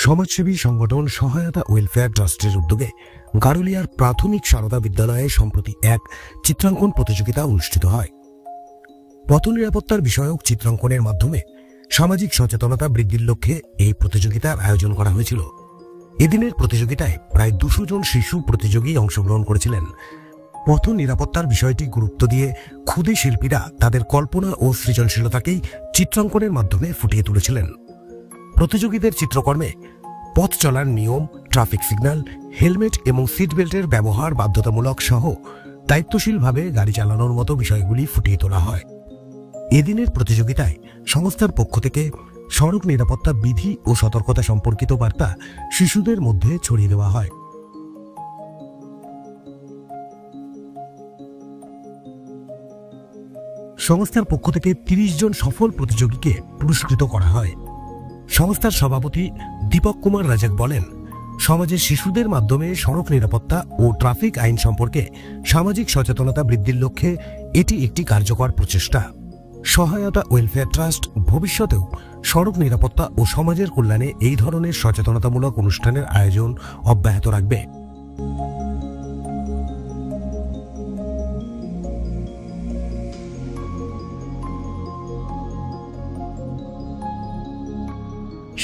সমাজসেবী সংগঠন সহায়তা ওয়েলফেয়ার ট্রাস্টের উদ্যোগে গারুলিয়ার প্রাথমিক সারদা বিদ্যালয়ে সম্প্রতি এক চিত্রাঙ্কন প্রতিযোগিতা অনুষ্ঠিত হয়। পথ নিরাপত্তার বিষয়ক চিত্রাঙ্কনের মাধ্যমে সামাজিক সচেতনতা বৃদ্ধির লক্ষ্যে এই প্রতিযোগিতার আয়োজন করা হয়েছিল। এদিনের প্রতিযোগিতায় প্রায় 200 জন শিশু প্রতিযোগী অংশগ্রহণ করেছিলেন। পথ নিরাপত্তার বিষয়টি গুরুত্ব দিয়ে ক্ষুদে শিল্পীরা তাদের কল্পনা ও সৃজনশীলতাকেই চিত্রাঙ্কনের মাধ্যমে ফুটিয়ে তুলেছিলেন। প্রতিযোগীদের চিত্রকর্মে পথ চলার নিয়ম, ট্রাফিক সিগন্যাল, হেলমেট এবং সিট বেল্টের ব্যবহার বাধ্যতামূলক সহ দায়িত্বশীলভাবে গাড়ি চালানোর মতো বিষয়গুলি ফুটিয়ে তোলা হয়। এদিনের প্রতিযোগিতায় সংস্থার পক্ষ থেকে সড়ক নিরাপত্তা বিধি ও সতর্কতা সম্পর্কিত বার্তা শিশুদের মধ্যে ছড়িয়ে দেওয়া হয়। সংস্থার পক্ষ থেকে 30 জন সফল প্রতিযোগীকে পুরস্কৃত করা হয়। সংস্থার সভাপতি দীপক কুমার রাজাক বলেন, সমাজের শিশুদের মাধ্যমে সড়ক নিরাপত্তা ও ট্রাফিক আইন সম্পর্কে সামাজিক সচেতনতা বৃদ্ধির লক্ষ্যে এটি একটি কার্যকর প্রচেষ্টা। সহায়তা ওয়েলফেয়ার ট্রাস্ট ভবিষ্যতেও সড়ক নিরাপত্তা ও সমাজের কল্যাণে এই ধরনের সচেতনতামূলক অনুষ্ঠানের আয়োজন অব্যাহত রাখবে।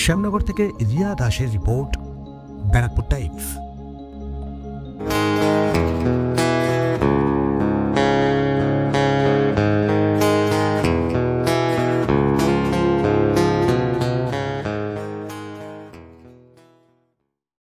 শ্যামনগর থেকে রিয়া দাসের রিপোর্ট, ব্যারাকপুর টাইমস।